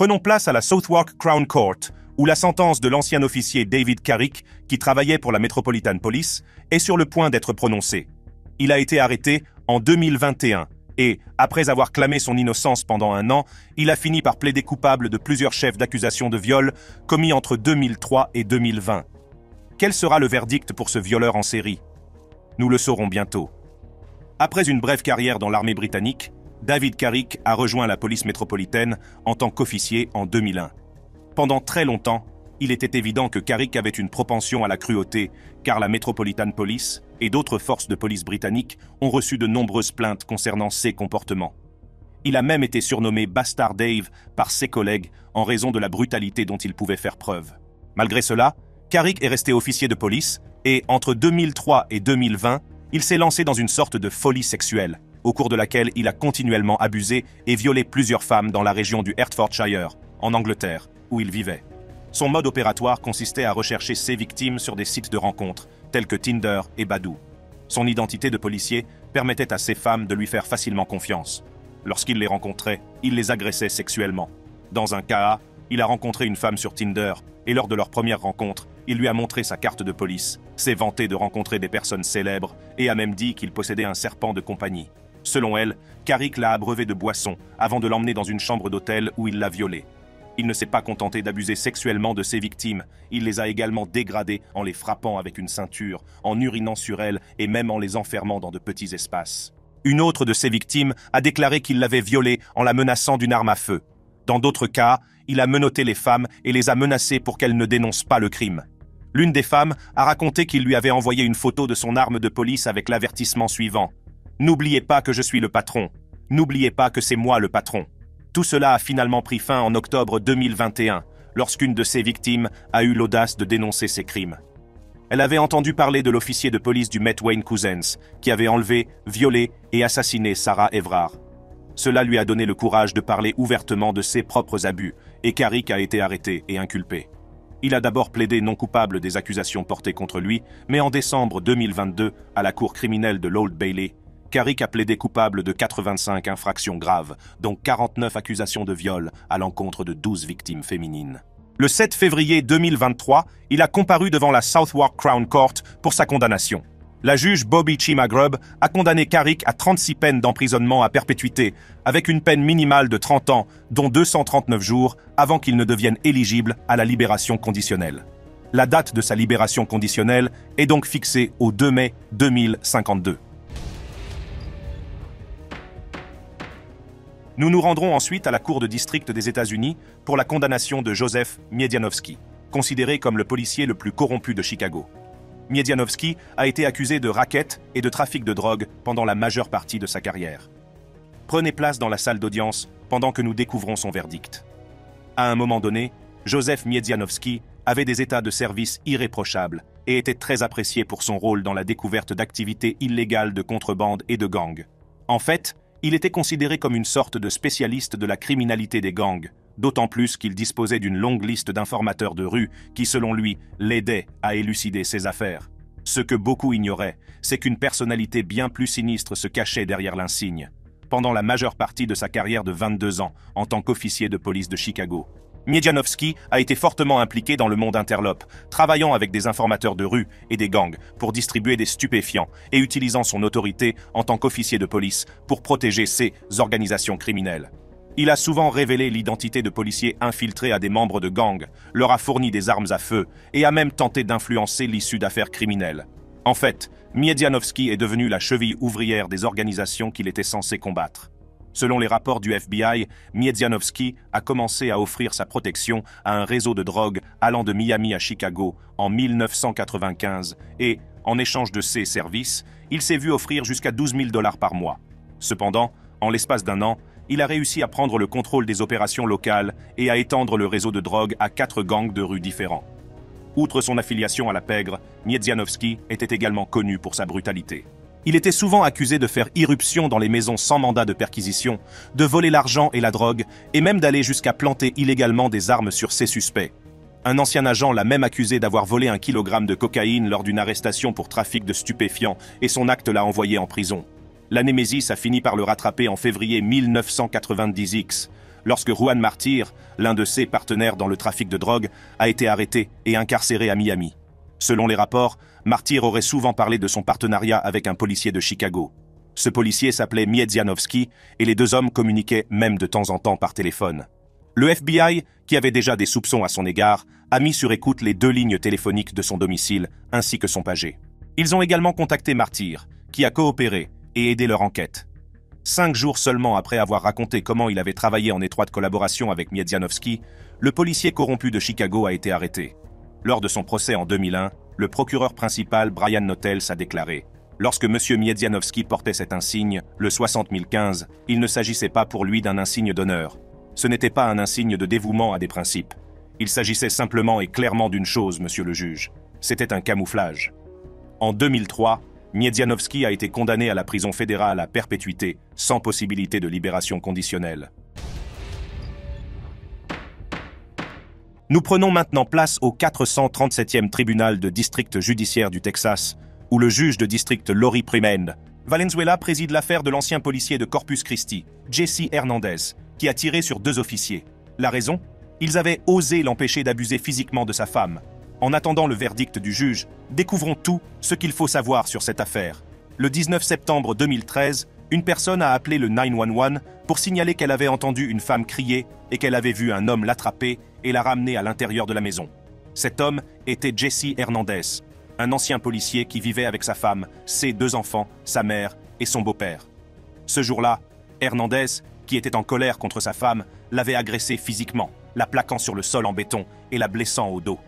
Prenons place à la Southwark Crown Court, où la sentence de l'ancien officier David Carrick, qui travaillait pour la Metropolitan Police, est sur le point d'être prononcée. Il a été arrêté en 2021 et, après avoir clamé son innocence pendant 1 an, il a fini par plaider coupable de plusieurs chefs d'accusation de viol commis entre 2003 et 2020. Quel sera le verdict pour ce violeur en série? Nous le saurons bientôt. Après une brève carrière dans l'armée britannique, David Carrick a rejoint la police métropolitaine en tant qu'officier en 2001. Pendant très longtemps, il était évident que Carrick avait une propension à la cruauté, car la Metropolitan Police et d'autres forces de police britanniques ont reçu de nombreuses plaintes concernant ses comportements. Il a même été surnommé Bastard Dave par ses collègues en raison de la brutalité dont il pouvait faire preuve. Malgré cela, Carrick est resté officier de police et, entre 2003 et 2020, il s'est lancé dans une sorte de folie sexuelle, au cours de laquelle il a continuellement abusé et violé plusieurs femmes dans la région du Hertfordshire, en Angleterre, où il vivait. Son mode opératoire consistait à rechercher ses victimes sur des sites de rencontres, tels que Tinder et Badoo. Son identité de policier permettait à ces femmes de lui faire facilement confiance. Lorsqu'il les rencontrait, il les agressait sexuellement. Dans un cas, il a rencontré une femme sur Tinder, et lors de leur première rencontre, il lui a montré sa carte de police, s'est vanté de rencontrer des personnes célèbres et a même dit qu'il possédait un serpent de compagnie. Selon elle, Carrick l'a abreuvé de boissons avant de l'emmener dans une chambre d'hôtel où il l'a violée. Il ne s'est pas contenté d'abuser sexuellement de ses victimes, il les a également dégradées en les frappant avec une ceinture, en urinant sur elles et même en les enfermant dans de petits espaces. Une autre de ses victimes a déclaré qu'il l'avait violée en la menaçant d'une arme à feu. Dans d'autres cas, il a menotté les femmes et les a menacées pour qu'elles ne dénoncent pas le crime. L'une des femmes a raconté qu'il lui avait envoyé une photo de son arme de police avec l'avertissement suivant. « N'oubliez pas que je suis le patron. N'oubliez pas que c'est moi le patron. » Tout cela a finalement pris fin en octobre 2021, lorsqu'une de ses victimes a eu l'audace de dénoncer ces crimes. Elle avait entendu parler de l'officier de police du Met Wayne Couzens, qui avait enlevé, violé et assassiné Sarah Everard. Cela lui a donné le courage de parler ouvertement de ses propres abus, et Carrick a été arrêté et inculpé. Il a d'abord plaidé non coupable des accusations portées contre lui, mais en décembre 2022, à la cour criminelle de l'Old Bailey, Carrick a plaidé coupable de 85 infractions graves, dont 49 accusations de viol à l'encontre de 12 victimes féminines. Le 7 février 2023, il a comparu devant la Southwark Crown Court pour sa condamnation. La juge Bobby Chimagrub a condamné Carrick à 36 peines d'emprisonnement à perpétuité, avec une peine minimale de 30 ans, dont 239 jours, avant qu'il ne devienne éligible à la libération conditionnelle. La date de sa libération conditionnelle est donc fixée au 2 mai 2052. Nous nous rendrons ensuite à la Cour de district des États-Unis pour la condamnation de Joseph Miedianowski, considéré comme le policier le plus corrompu de Chicago. Miedianowski a été accusé de racket et de trafic de drogue pendant la majeure partie de sa carrière. Prenez place dans la salle d'audience pendant que nous découvrons son verdict. À un moment donné, Joseph Miedianowski avait des états de service irréprochables et était très apprécié pour son rôle dans la découverte d'activités illégales de contrebande et de gangs. En fait, il était considéré comme une sorte de spécialiste de la criminalité des gangs, d'autant plus qu'il disposait d'une longue liste d'informateurs de rue qui, selon lui, l'aidaient à élucider ses affaires. Ce que beaucoup ignoraient, c'est qu'une personnalité bien plus sinistre se cachait derrière l'insigne. Pendant la majeure partie de sa carrière de 22 ans en tant qu'officier de police de Chicago, Miedianowski a été fortement impliqué dans le monde interlope, travaillant avec des informateurs de rue et des gangs pour distribuer des stupéfiants et utilisant son autorité en tant qu'officier de police pour protéger ces organisations criminelles. Il a souvent révélé l'identité de policiers infiltrés à des membres de gangs, leur a fourni des armes à feu et a même tenté d'influencer l'issue d'affaires criminelles. En fait, Miedianowski est devenu la cheville ouvrière des organisations qu'il était censé combattre. Selon les rapports du FBI, Miedianowski a commencé à offrir sa protection à un réseau de drogue allant de Miami à Chicago en 1995 et, en échange de ses services, il s'est vu offrir jusqu'à 12 000 $ par mois. Cependant, en l'espace d'1 an, il a réussi à prendre le contrôle des opérations locales et à étendre le réseau de drogue à 4 gangs de rue différents. Outre son affiliation à la pègre, Miedianowski était également connu pour sa brutalité. Il était souvent accusé de faire irruption dans les maisons sans mandat de perquisition, de voler l'argent et la drogue, et même d'aller jusqu'à planter illégalement des armes sur ses suspects. Un ancien agent l'a même accusé d'avoir volé 1 kilogramme de cocaïne lors d'une arrestation pour trafic de stupéfiants, et son acte l'a envoyé en prison. La Némésis a fini par le rattraper en février 1990X. lorsque Juan Martir, l'un de ses partenaires dans le trafic de drogue, a été arrêté et incarcéré à Miami. Selon les rapports, Martir aurait souvent parlé de son partenariat avec un policier de Chicago. Ce policier s'appelait Miedzianowski et les deux hommes communiquaient même de temps en temps par téléphone. Le FBI, qui avait déjà des soupçons à son égard, a mis sur écoute les 2 lignes téléphoniques de son domicile ainsi que son pager. Ils ont également contacté Martir, qui a coopéré et aidé leur enquête. 5 jours seulement après avoir raconté comment il avait travaillé en étroite collaboration avec Miedzianowski, le policier corrompu de Chicago a été arrêté. Lors de son procès en 2001, le procureur principal Brian Notels a déclaré « Lorsque M. Miedzianowski portait cet insigne, le 60 015, il ne s'agissait pas pour lui d'un insigne d'honneur. Ce n'était pas un insigne de dévouement à des principes. Il s'agissait simplement et clairement d'une chose, monsieur le juge. C'était un camouflage. » En 2003, Miedzianowski a été condamné à la prison fédérale à perpétuité, sans possibilité de libération conditionnelle. Nous prenons maintenant place au 437e tribunal de district judiciaire du Texas, où le juge de district Lori Primend Valenzuela préside l'affaire de l'ancien policier de Corpus Christi, Jesse Hernandez, qui a tiré sur 2 officiers. La raison ? Ils avaient osé l'empêcher d'abuser physiquement de sa femme. En attendant le verdict du juge, découvrons tout ce qu'il faut savoir sur cette affaire. Le 19 septembre 2013, une personne a appelé le 911 pour signaler qu'elle avait entendu une femme crier et qu'elle avait vu un homme l'attraper et la ramener à l'intérieur de la maison. Cet homme était Jesse Hernandez, un ancien policier qui vivait avec sa femme, ses 2 enfants, sa mère et son beau-père. Ce jour-là, Hernandez, qui était en colère contre sa femme, l'avait agressée physiquement, la plaquant sur le sol en béton et la blessant au dos.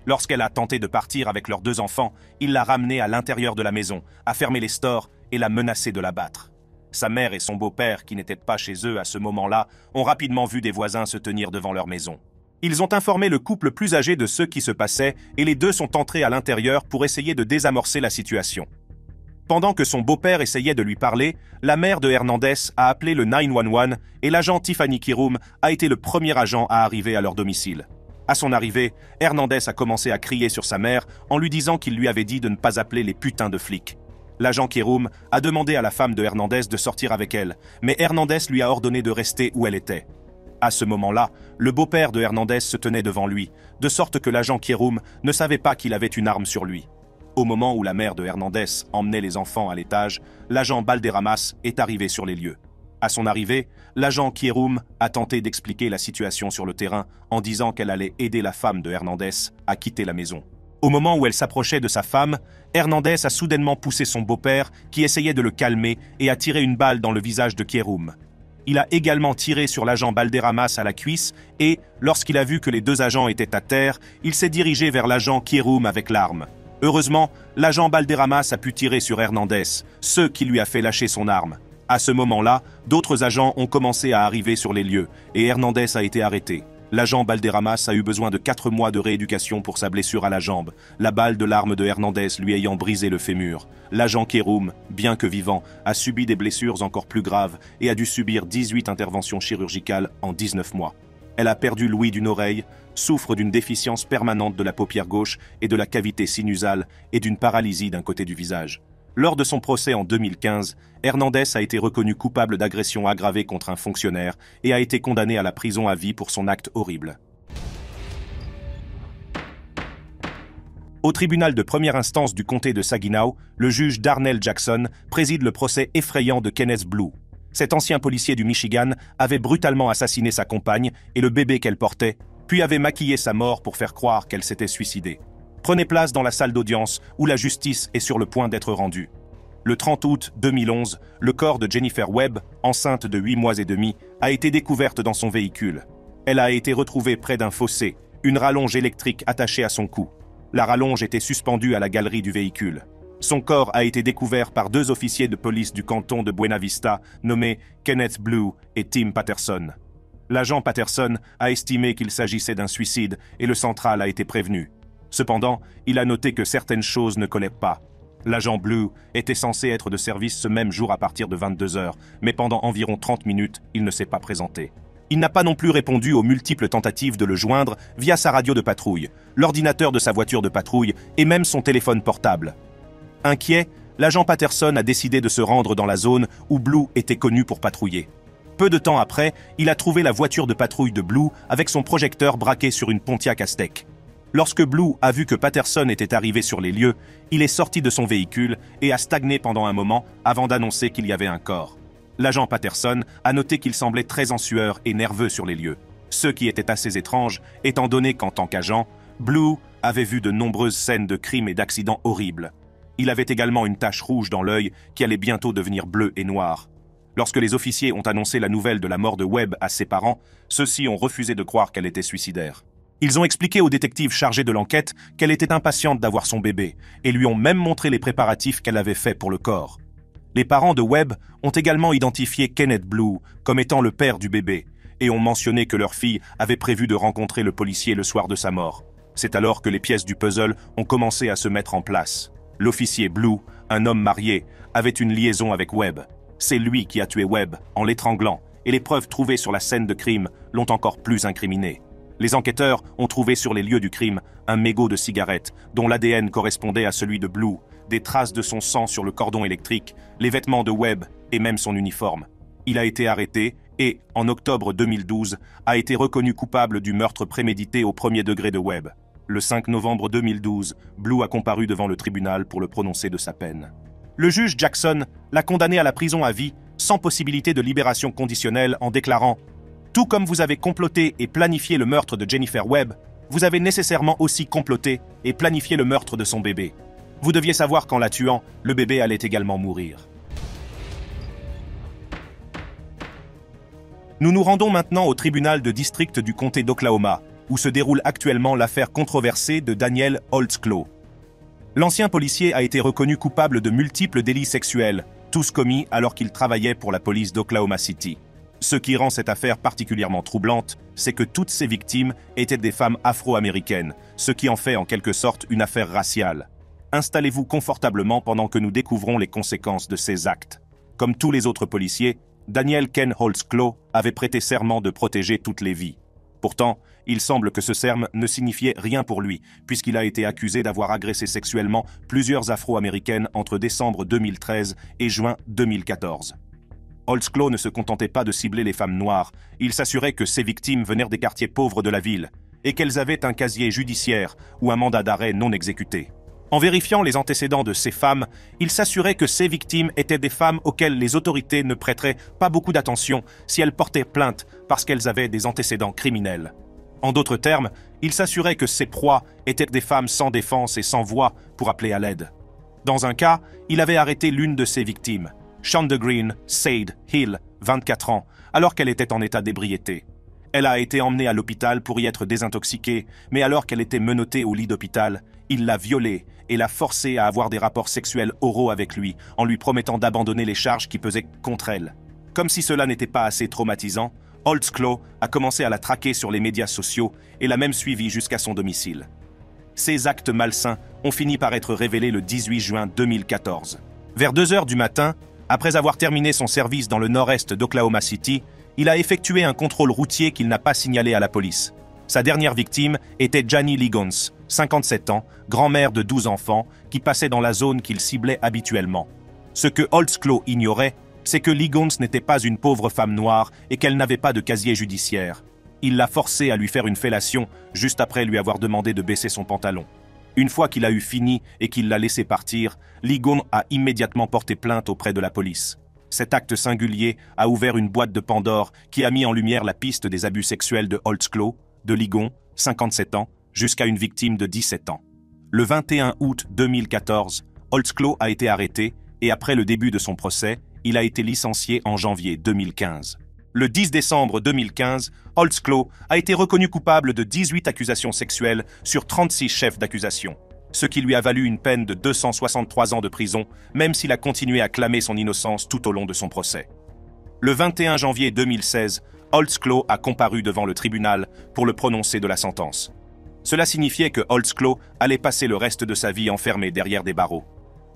Lorsqu'elle a tenté de partir avec leurs 2 enfants, il l'a ramenée à l'intérieur de la maison, a fermé les stores et l'a menacée de la battre. Sa mère et son beau-père, qui n'étaient pas chez eux à ce moment-là, ont rapidement vu des voisins se tenir devant leur maison. Ils ont informé le couple plus âgé de ce qui se passait et les 2 sont entrés à l'intérieur pour essayer de désamorcer la situation. Pendant que son beau-père essayait de lui parler, la mère de Hernandez a appelé le 911 et l'agent Tiffany Kirum a été le premier agent à arriver à leur domicile. À son arrivée, Hernandez a commencé à crier sur sa mère en lui disant qu'il lui avait dit de ne pas appeler les putains de flics. L'agent Kirum a demandé à la femme de Hernandez de sortir avec elle, mais Hernandez lui a ordonné de rester où elle était. À ce moment-là, le beau-père de Hernandez se tenait devant lui, de sorte que l'agent Kirum ne savait pas qu'il avait une arme sur lui. Au moment où la mère de Hernandez emmenait les enfants à l'étage, l'agent Balderramas est arrivé sur les lieux. À son arrivée, l'agent Kirum a tenté d'expliquer la situation sur le terrain en disant qu'elle allait aider la femme de Hernandez à quitter la maison. Au moment où elle s'approchait de sa femme, Hernandez a soudainement poussé son beau-père qui essayait de le calmer et a tiré une balle dans le visage de Kirum. Il a également tiré sur l'agent Balderramas à la cuisse et, lorsqu'il a vu que les 2 agents étaient à terre, il s'est dirigé vers l'agent Kirum avec l'arme. Heureusement, l'agent Balderramas a pu tirer sur Hernandez, ce qui lui a fait lâcher son arme. À ce moment-là, d'autres agents ont commencé à arriver sur les lieux et Hernandez a été arrêté. L'agent Balderramas a eu besoin de 4 mois de rééducation pour sa blessure à la jambe, la balle de l'arme de Hernandez lui ayant brisé le fémur. L'agent Kirum, bien que vivant, a subi des blessures encore plus graves et a dû subir 18 interventions chirurgicales en 19 mois. Elle a perdu l'ouïe d'une oreille, souffre d'une déficience permanente de la paupière gauche et de la cavité sinusale et d'une paralysie d'un côté du visage. Lors de son procès en 2015, Hernandez a été reconnu coupable d'agression aggravée contre un fonctionnaire et a été condamné à la prison à vie pour son acte horrible. Au tribunal de première instance du comté de Saginaw, le juge Darnell Jackson préside le procès effrayant de Kenneth Blue. Cet ancien policier du Michigan avait brutalement assassiné sa compagne et le bébé qu'elle portait, puis avait maquillé sa mort pour faire croire qu'elle s'était suicidée. Prenez place dans la salle d'audience où la justice est sur le point d'être rendue. Le 30 août 2011, le corps de Jennifer Webb, enceinte de 8 mois et demi, a été découverte dans son véhicule. Elle a été retrouvée près d'un fossé, une rallonge électrique attachée à son cou. La rallonge était suspendue à la galerie du véhicule. Son corps a été découvert par 2 officiers de police du canton de Buena Vista, nommés Kenneth Blue et Tim Patterson. L'agent Patterson a estimé qu'il s'agissait d'un suicide et le central a été prévenu. Cependant, il a noté que certaines choses ne collaient pas. L'agent Blue était censé être de service ce même jour à partir de 22 heures, mais pendant environ 30 minutes, il ne s'est pas présenté. Il n'a pas non plus répondu aux multiples tentatives de le joindre via sa radio de patrouille, l'ordinateur de sa voiture de patrouille et même son téléphone portable. Inquiet, l'agent Patterson a décidé de se rendre dans la zone où Blue était connu pour patrouiller. Peu de temps après, il a trouvé la voiture de patrouille de Blue avec son projecteur braqué sur une Pontiac Aztek. Lorsque Blue a vu que Patterson était arrivé sur les lieux, il est sorti de son véhicule et a stagné pendant un moment avant d'annoncer qu'il y avait un corps. L'agent Patterson a noté qu'il semblait très en sueur et nerveux sur les lieux, ce qui était assez étrange étant donné qu'en tant qu'agent, Blue avait vu de nombreuses scènes de crimes et d'accidents horribles. Il avait également une tache rouge dans l'œil qui allait bientôt devenir bleue et noire. Lorsque les officiers ont annoncé la nouvelle de la mort de Webb à ses parents, ceux-ci ont refusé de croire qu'elle était suicidaire. Ils ont expliqué au détective chargé de l'enquête qu'elle était impatiente d'avoir son bébé et lui ont même montré les préparatifs qu'elle avait faits pour le corps. Les parents de Webb ont également identifié Kenneth Blue comme étant le père du bébé et ont mentionné que leur fille avait prévu de rencontrer le policier le soir de sa mort. C'est alors que les pièces du puzzle ont commencé à se mettre en place. L'officier Blue, un homme marié, avait une liaison avec Webb. C'est lui qui a tué Webb en l'étranglant et les preuves trouvées sur la scène de crime l'ont encore plus incriminé. Les enquêteurs ont trouvé sur les lieux du crime un mégot de cigarette dont l'ADN correspondait à celui de Blue, des traces de son sang sur le cordon électrique, les vêtements de Webb et même son uniforme. Il a été arrêté et, en octobre 2012, a été reconnu coupable du meurtre prémédité au premier degré de Webb. Le 5 novembre 2012, Blue a comparu devant le tribunal pour le prononcer de sa peine. Le juge Jackson l'a condamné à la prison à vie, sans possibilité de libération conditionnelle, en déclarant « Tout comme vous avez comploté et planifié le meurtre de Jennifer Webb, vous avez nécessairement aussi comploté et planifié le meurtre de son bébé. Vous deviez savoir qu'en la tuant, le bébé allait également mourir. » Nous nous rendons maintenant au tribunal de district du comté d'Oklahoma, où se déroule actuellement l'affaire controversée de Daniel Holtzclaw. L'ancien policier a été reconnu coupable de multiples délits sexuels, tous commis alors qu'il travaillait pour la police d'Oklahoma City. Ce qui rend cette affaire particulièrement troublante, c'est que toutes ces victimes étaient des femmes afro-américaines, ce qui en fait en quelque sorte une affaire raciale. Installez-vous confortablement pendant que nous découvrons les conséquences de ces actes. Comme tous les autres policiers, Daniel Ken Holtzclaw avait prêté serment de protéger toutes les vies. Pourtant, il semble que ce serment ne signifiait rien pour lui, puisqu'il a été accusé d'avoir agressé sexuellement plusieurs Afro-Américaines entre décembre 2013 et juin 2014. Holtzclaw ne se contentait pas de cibler les femmes noires, il s'assurait que ses victimes venaient des quartiers pauvres de la ville, et qu'elles avaient un casier judiciaire ou un mandat d'arrêt non exécuté. En vérifiant les antécédents de ces femmes, il s'assurait que ces victimes étaient des femmes auxquelles les autorités ne prêteraient pas beaucoup d'attention si elles portaient plainte parce qu'elles avaient des antécédents criminels. En d'autres termes, il s'assurait que ces proies étaient des femmes sans défense et sans voix pour appeler à l'aide. Dans un cas, il avait arrêté l'une de ses victimes, Shonda Green Sade Hill, 24 ans, alors qu'elle était en état d'ébriété. Elle a été emmenée à l'hôpital pour y être désintoxiquée, mais alors qu'elle était menottée au lit d'hôpital, il l'a violée et l'a forcée à avoir des rapports sexuels oraux avec lui, en lui promettant d'abandonner les charges qui pesaient contre elle. Comme si cela n'était pas assez traumatisant, Holtzclaw a commencé à la traquer sur les médias sociaux et l'a même suivie jusqu'à son domicile. Ces actes malsains ont fini par être révélés le 18 juin 2014. Vers 2 heures du matin, après avoir terminé son service dans le nord-est d'Oklahoma City, il a effectué un contrôle routier qu'il n'a pas signalé à la police. Sa dernière victime était Janie Ligons, 57 ans, grand-mère de 12 enfants, qui passait dans la zone qu'il ciblait habituellement. Ce que Holtzclaw ignorait, c'est que Ligons n'était pas une pauvre femme noire et qu'elle n'avait pas de casier judiciaire. Il l'a forcée à lui faire une fellation juste après lui avoir demandé de baisser son pantalon. Une fois qu'il a eu fini et qu'il l'a laissé partir, Ligon a immédiatement porté plainte auprès de la police. Cet acte singulier a ouvert une boîte de Pandore qui a mis en lumière la piste des abus sexuels de Holtzclaw, de Ligon, 57 ans, jusqu'à une victime de 17 ans. Le 21 août 2014, Holtzclaw a été arrêté et après le début de son procès, il a été licencié en janvier 2015. Le 10 décembre 2015, Holtzclaw a été reconnu coupable de 18 accusations sexuelles sur 36 chefs d'accusation, ce qui lui a valu une peine de 263 ans de prison, même s'il a continué à clamer son innocence tout au long de son procès. Le 21 janvier 2016, Holtzclaw a comparu devant le tribunal pour le prononcer de la sentence. Cela signifiait que Holtzclaw allait passer le reste de sa vie enfermé derrière des barreaux.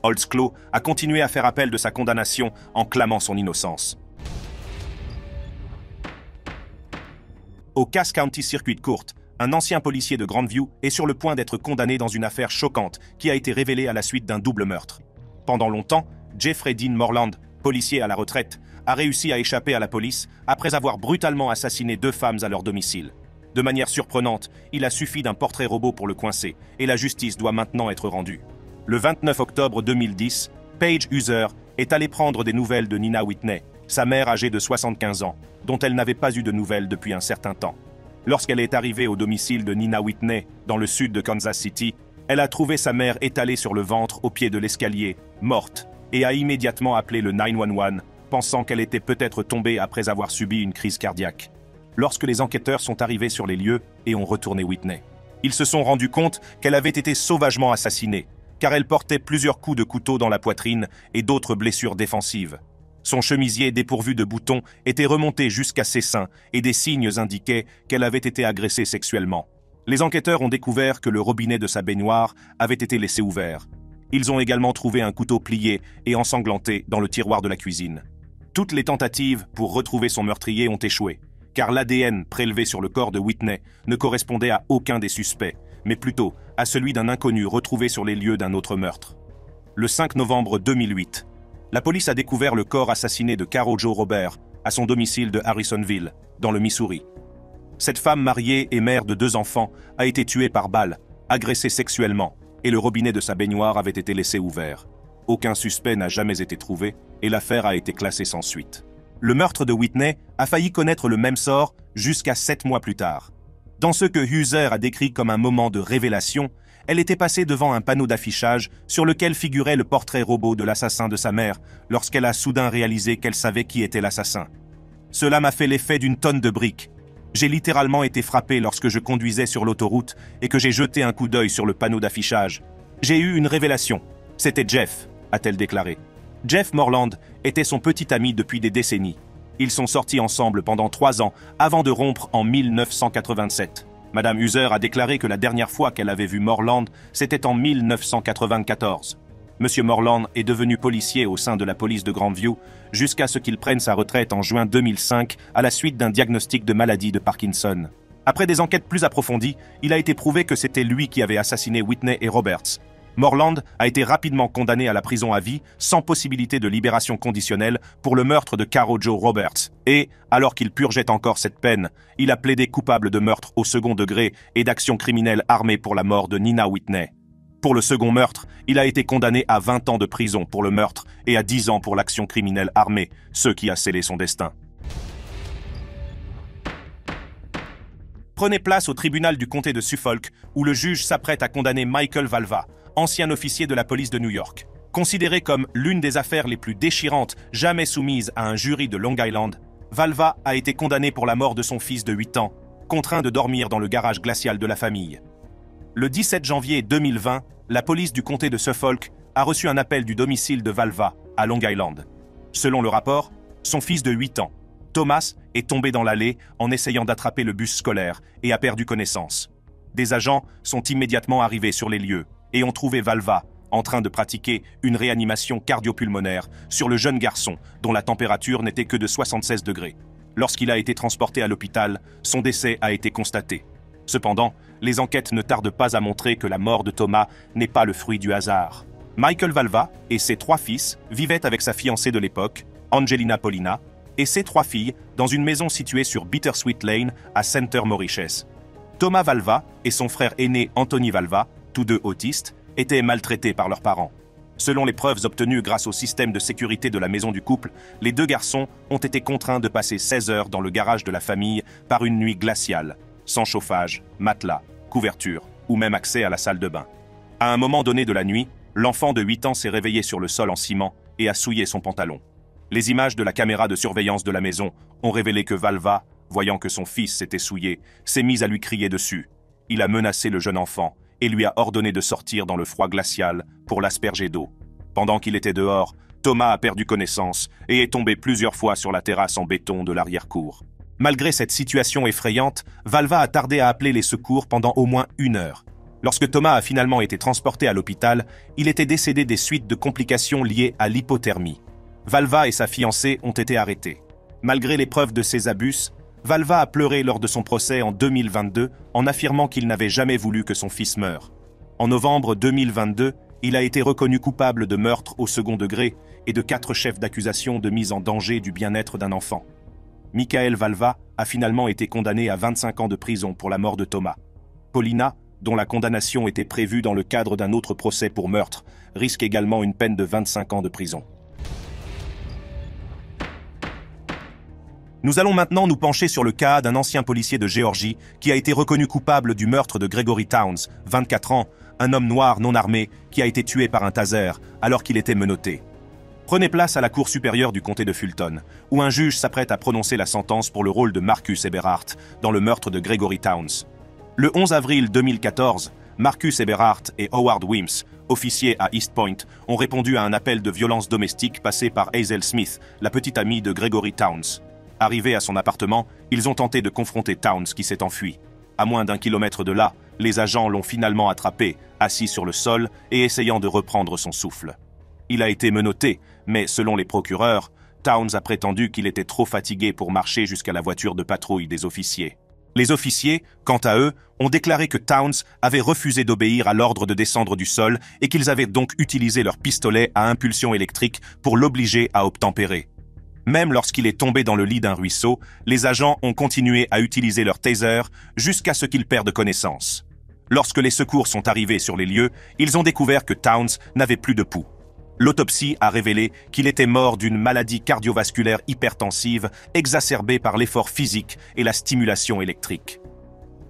Holtzclaw a continué à faire appel de sa condamnation en clamant son innocence. Au Cass County Circuit Court, un ancien policier de Grandview est sur le point d'être condamné dans une affaire choquante qui a été révélée à la suite d'un double meurtre. Pendant longtemps, Jeffrey Dean Morland, policier à la retraite, a réussi à échapper à la police après avoir brutalement assassiné 2 femmes à leur domicile. De manière surprenante, il a suffi d'un portrait robot pour le coincer, et la justice doit maintenant être rendue. Le 29 octobre 2010, Paige User est allée prendre des nouvelles de Nina Whitney, sa mère âgée de 75 ans, dont elle n'avait pas eu de nouvelles depuis un certain temps. Lorsqu'elle est arrivée au domicile de Nina Whitney, dans le sud de Kansas City, elle a trouvé sa mère étalée sur le ventre au pied de l'escalier, morte, et a immédiatement appelé le 911, pensant qu'elle était peut-être tombée après avoir subi une crise cardiaque. Lorsque les enquêteurs sont arrivés sur les lieux et ont retourné Whitney, ils se sont rendus compte qu'elle avait été sauvagement assassinée, car elle portait plusieurs coups de couteau dans la poitrine et d'autres blessures défensives. Son chemisier dépourvu de boutons était remonté jusqu'à ses seins et des signes indiquaient qu'elle avait été agressée sexuellement. Les enquêteurs ont découvert que le robinet de sa baignoire avait été laissé ouvert. Ils ont également trouvé un couteau plié et ensanglanté dans le tiroir de la cuisine. Toutes les tentatives pour retrouver son meurtrier ont échoué, car l'ADN prélevé sur le corps de Whitney ne correspondait à aucun des suspects, mais plutôt à celui d'un inconnu retrouvé sur les lieux d'un autre meurtre. Le 5 novembre 2008, la police a découvert le corps assassiné de Carol Jo Robert à son domicile de Harrisonville, dans le Missouri. Cette femme mariée et mère de 2 enfants a été tuée par balle, agressée sexuellement, et le robinet de sa baignoire avait été laissé ouvert. Aucun suspect n'a jamais été trouvé et l'affaire a été classée sans suite. Le meurtre de Whitney a failli connaître le même sort jusqu'à 7 mois plus tard. Dans ce que User a décrit comme un moment de révélation, elle était passée devant un panneau d'affichage sur lequel figurait le portrait robot de l'assassin de sa mère lorsqu'elle a soudain réalisé qu'elle savait qui était l'assassin. Cela m'a fait l'effet d'une tonne de briques. J'ai littéralement été frappé lorsque je conduisais sur l'autoroute et que j'ai jeté un coup d'œil sur le panneau d'affichage. J'ai eu une révélation. C'était Jeff, a-t-elle déclaré. Jeff Morland était son petit ami depuis des décennies. Ils sont sortis ensemble pendant 3 ans avant de rompre en 1987. Madame User a déclaré que la dernière fois qu'elle avait vu Morland, c'était en 1994. Monsieur Morland est devenu policier au sein de la police de Grandview jusqu'à ce qu'il prenne sa retraite en juin 2005 à la suite d'un diagnostic de maladie de Parkinson. Après des enquêtes plus approfondies, il a été prouvé que c'était lui qui avait assassiné Whitney et Roberts. Morland a été rapidement condamné à la prison à vie sans possibilité de libération conditionnelle pour le meurtre de Carol Jo Roberts. Et, alors qu'il purgeait encore cette peine, il a plaidé coupable de meurtre au second degré et d'action criminelle armée pour la mort de Nina Whitney. Pour le second meurtre, il a été condamné à 20 ans de prison pour le meurtre et à 10 ans pour l'action criminelle armée, ce qui a scellé son destin. Prenez place au tribunal du comté de Suffolk, où le juge s'apprête à condamner Michael Valva, ancien officier de la police de New York. Considéré comme l'une des affaires les plus déchirantes jamais soumises à un jury de Long Island, Valva a été condamné pour la mort de son fils de 8 ans, contraint de dormir dans le garage glacial de la famille. Le 17 janvier 2020, la police du comté de Suffolk a reçu un appel du domicile de Valva, à Long Island. Selon le rapport, son fils de 8 ans, Thomas, est tombé dans l'allée en essayant d'attraper le bus scolaire et a perdu connaissance. Des agents sont immédiatement arrivés sur les lieux et ont trouvé Valva en train de pratiquer une réanimation cardio-pulmonaire sur le jeune garçon dont la température n'était que de 76 degrés. Lorsqu'il a été transporté à l'hôpital, son décès a été constaté. Cependant, les enquêtes ne tardent pas à montrer que la mort de Thomas n'est pas le fruit du hasard. Michael Valva et ses 3 fils vivaient avec sa fiancée de l'époque, Angelina Paulina, et ses 3 filles dans une maison située sur Bittersweet Lane à Center Moriches. Thomas Valva et son frère aîné Anthony Valva, tous 2 autistes, étaient maltraités par leurs parents. Selon les preuves obtenues grâce au système de sécurité de la maison du couple, les 2 garçons ont été contraints de passer 16 heures dans le garage de la famille par une nuit glaciale, sans chauffage, matelas, couverture ou même accès à la salle de bain. À un moment donné de la nuit, l'enfant de 8 ans s'est réveillé sur le sol en ciment et a souillé son pantalon. Les images de la caméra de surveillance de la maison ont révélé que Valva, voyant que son fils s'était souillé, s'est mis à lui crier dessus. Il a menacé le jeune enfant et lui a ordonné de sortir dans le froid glacial pour l'asperger d'eau. Pendant qu'il était dehors, Thomas a perdu connaissance et est tombé plusieurs fois sur la terrasse en béton de l'arrière-cour. Malgré cette situation effrayante, Valva a tardé à appeler les secours pendant au moins 1 heure. Lorsque Thomas a finalement été transporté à l'hôpital, il était décédé des suites de complications liées à l'hypothermie. Valva et sa fiancée ont été arrêtés. Malgré les preuves de ces abus, Valva a pleuré lors de son procès en 2022 en affirmant qu'il n'avait jamais voulu que son fils meure. En novembre 2022, Il a été reconnu coupable de meurtre au second degré et de 4 chefs d'accusation de mise en danger du bien-être d'un enfant. Michael Valva a finalement été condamné à 25 ans de prison pour la mort de Thomas. Paulina, dont la condamnation était prévue dans le cadre d'un autre procès pour meurtre, risque également une peine de 25 ans de prison. Nous allons maintenant nous pencher sur le cas d'un ancien policier de Géorgie qui a été reconnu coupable du meurtre de Gregory Towns, 24 ans, un homme noir non armé qui a été tué par un taser alors qu'il était menotté. Prenez place à la Cour supérieure du comté de Fulton, où un juge s'apprête à prononcer la sentence pour le rôle de Marcus Eberhardt dans le meurtre de Gregory Towns. Le 11 avril 2014, Marcus Eberhardt et Howard Wims, officiers à East Point, ont répondu à un appel de violence domestique passé par Hazel Smith, la petite amie de Gregory Towns. Arrivés à son appartement, ils ont tenté de confronter Towns qui s'est enfui. À moins d'1 kilomètre de là, les agents l'ont finalement attrapé, assis sur le sol et essayant de reprendre son souffle. Il a été menotté, mais selon les procureurs, Towns a prétendu qu'il était trop fatigué pour marcher jusqu'à la voiture de patrouille des officiers. Les officiers, quant à eux, ont déclaré que Towns avait refusé d'obéir à l'ordre de descendre du sol et qu'ils avaient donc utilisé leur pistolet à impulsion électrique pour l'obliger à obtempérer. Même lorsqu'il est tombé dans le lit d'un ruisseau, les agents ont continué à utiliser leur taser jusqu'à ce qu'ils perdent connaissance. Lorsque les secours sont arrivés sur les lieux, ils ont découvert que Towns n'avait plus de pouls. L'autopsie a révélé qu'il était mort d'une maladie cardiovasculaire hypertensive exacerbée par l'effort physique et la stimulation électrique.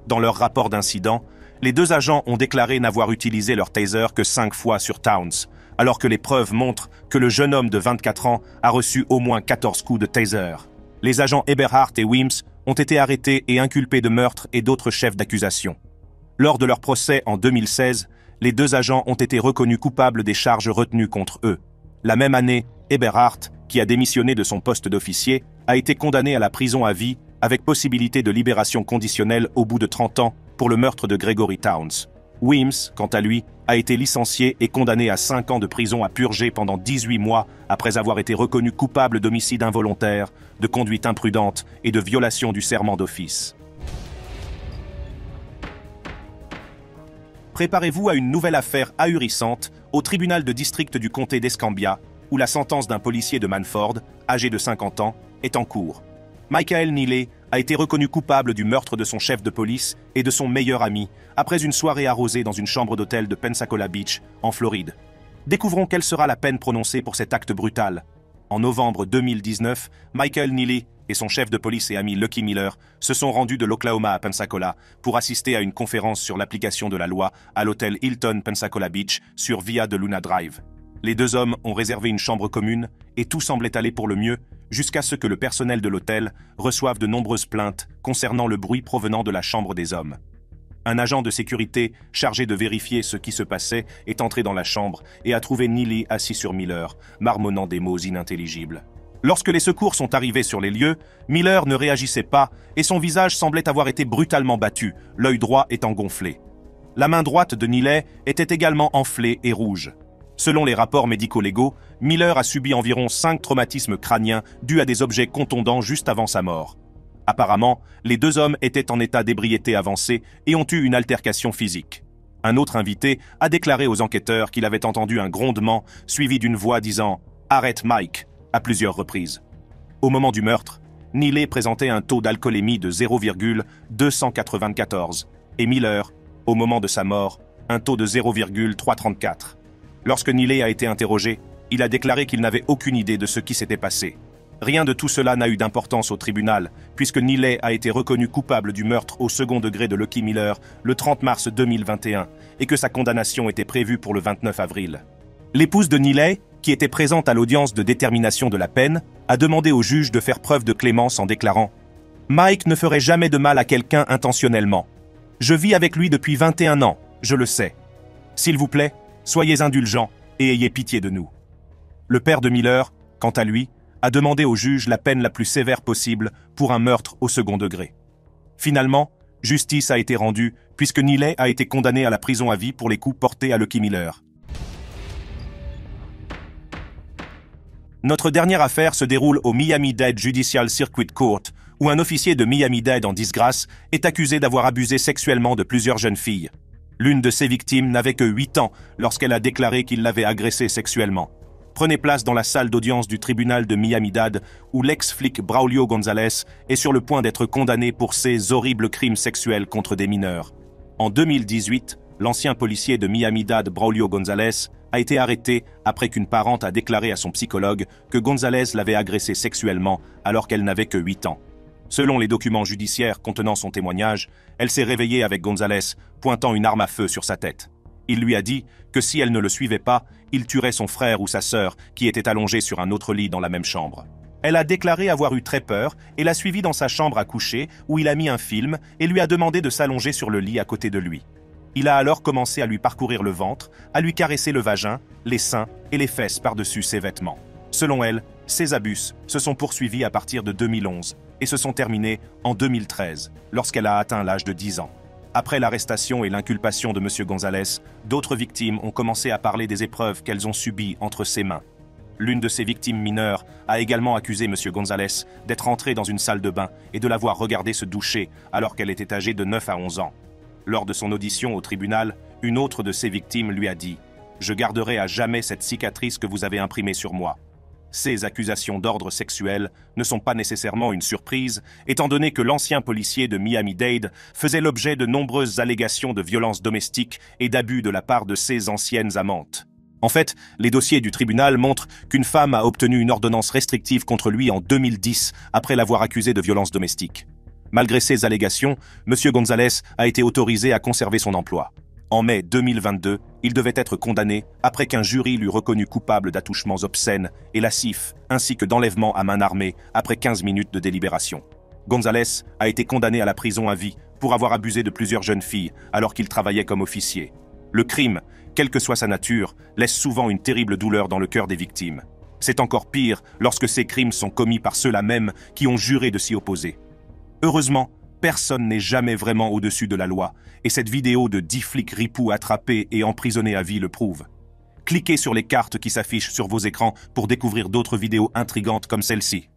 Dans leur rapport d'incident, les 2 agents ont déclaré n'avoir utilisé leur taser que 5 fois sur Towns, alors que les preuves montrent que le jeune homme de 24 ans a reçu au moins 14 coups de taser. Les agents Eberhardt et Wims ont été arrêtés et inculpés de meurtre et d'autres chefs d'accusation. Lors de leur procès en 2016, les 2 agents ont été reconnus coupables des charges retenues contre eux. La même année, Eberhardt, qui a démissionné de son poste d'officier, a été condamné à la prison à vie avec possibilité de libération conditionnelle au bout de 30 ans pour le meurtre de Gregory Towns. Wims, quant à lui, a été licencié et condamné à 5 ans de prison à purger pendant 18 mois après avoir été reconnu coupable d'homicide involontaire, de conduite imprudente et de violation du serment d'office. Préparez-vous à une nouvelle affaire ahurissante au tribunal de district du comté d'Escambia, où la sentence d'un policier de Manford, âgé de 50 ans, est en cours. Michael Neely a été reconnu coupable du meurtre de son chef de police et de son meilleur ami, après une soirée arrosée dans une chambre d'hôtel de Pensacola Beach, en Floride. Découvrons quelle sera la peine prononcée pour cet acte brutal. En novembre 2019, Michael Neely et son chef de police et ami Lucky Miller se sont rendus de l'Oklahoma à Pensacola pour assister à une conférence sur l'application de la loi à l'hôtel Hilton Pensacola Beach sur Via de Luna Drive. Les 2 hommes ont réservé une chambre commune et tout semblait aller pour le mieux jusqu'à ce que le personnel de l'hôtel reçoive de nombreuses plaintes concernant le bruit provenant de la chambre des hommes. Un agent de sécurité chargé de vérifier ce qui se passait est entré dans la chambre et a trouvé Neely assis sur Miller, marmonnant des mots inintelligibles. Lorsque les secours sont arrivés sur les lieux, Miller ne réagissait pas et son visage semblait avoir été brutalement battu, l'œil droit étant gonflé. La main droite de Neely était également enflée et rouge. Selon les rapports médico-légaux, Miller a subi environ 5 traumatismes crâniens dus à des objets contondants juste avant sa mort. Apparemment, les 2 hommes étaient en état d'ébriété avancée et ont eu une altercation physique. Un autre invité a déclaré aux enquêteurs qu'il avait entendu un grondement suivi d'une voix disant « Arrête Mike !» à plusieurs reprises. Au moment du meurtre, Neely présentait un taux d'alcoolémie de 0,294 et Miller, au moment de sa mort, un taux de 0,334. Lorsque Neely a été interrogé, il a déclaré qu'il n'avait aucune idée de ce qui s'était passé. Rien de tout cela n'a eu d'importance au tribunal, puisque Neely a été reconnu coupable du meurtre au second degré de Lucky Miller le 30 mars 2021 et que sa condamnation était prévue pour le 29 avril. L'épouse de Neely, qui était présente à l'audience de détermination de la peine, a demandé au juge de faire preuve de clémence en déclarant « Mike ne ferait jamais de mal à quelqu'un intentionnellement. Je vis avec lui depuis 21 ans, je le sais. S'il vous plaît, soyez indulgents et ayez pitié de nous. » Le père de Miller, quant à lui, a demandé au juge la peine la plus sévère possible pour un meurtre au second degré. Finalement, justice a été rendue puisque Neely a été condamné à la prison à vie pour les coups portés à Lucky Miller. Notre dernière affaire se déroule au Miami-Dade Judicial Circuit Court, où un officier de Miami-Dade en disgrâce est accusé d'avoir abusé sexuellement de plusieurs jeunes filles. L'une de ses victimes n'avait que 8 ans lorsqu'elle a déclaré qu'il l'avait agressée sexuellement. Prenez place dans la salle d'audience du tribunal de Miami-Dade où l'ex-flic Braulio González est sur le point d'être condamné pour ses horribles crimes sexuels contre des mineurs. En 2018, l'ancien policier de Miami-Dade Braulio González a été arrêté après qu'une parente a déclaré à son psychologue que González l'avait agressée sexuellement alors qu'elle n'avait que 8 ans. Selon les documents judiciaires contenant son témoignage, elle s'est réveillée avec González pointant une arme à feu sur sa tête. Il lui a dit que si elle ne le suivait pas, il tuerait son frère ou sa sœur qui était allongée sur un autre lit dans la même chambre. Elle a déclaré avoir eu très peur et l'a suivi dans sa chambre à coucher où il a mis un film et lui a demandé de s'allonger sur le lit à côté de lui. Il a alors commencé à lui parcourir le ventre, à lui caresser le vagin, les seins et les fesses par-dessus ses vêtements. Selon elle, ces abus se sont poursuivis à partir de 2011 et se sont terminés en 2013, lorsqu'elle a atteint l'âge de 10 ans. Après l'arrestation et l'inculpation de M. González, d'autres victimes ont commencé à parler des épreuves qu'elles ont subies entre ses mains. L'une de ces victimes mineures a également accusé M. González d'être entré dans une salle de bain et de l'avoir regardé se doucher alors qu'elle était âgée de 9 à 11 ans. Lors de son audition au tribunal, une autre de ses victimes lui a dit « Je garderai à jamais cette cicatrice que vous avez imprimée sur moi ». Ces accusations d'ordre sexuel ne sont pas nécessairement une surprise, étant donné que l'ancien policier de Miami-Dade faisait l'objet de nombreuses allégations de violences domestiques et d'abus de la part de ses anciennes amantes. En fait, les dossiers du tribunal montrent qu'une femme a obtenu une ordonnance restrictive contre lui en 2010 après l'avoir accusé de violences domestiques. Malgré ces allégations, M. González a été autorisé à conserver son emploi. En mai 2022, il devait être condamné après qu'un jury l'eût reconnu coupable d'attouchements obscènes et lascifs, ainsi que d'enlèvement à main armée après 15 minutes de délibération. González a été condamné à la prison à vie pour avoir abusé de plusieurs jeunes filles alors qu'il travaillait comme officier. Le crime, quelle que soit sa nature, laisse souvent une terrible douleur dans le cœur des victimes. C'est encore pire lorsque ces crimes sont commis par ceux-là même qui ont juré de s'y opposer. Heureusement, personne n'est jamais vraiment au-dessus de la loi, et cette vidéo de 10 flics ripoux attrapés et emprisonnés à vie le prouve. Cliquez sur les cartes qui s'affichent sur vos écrans pour découvrir d'autres vidéos intrigantes comme celle-ci.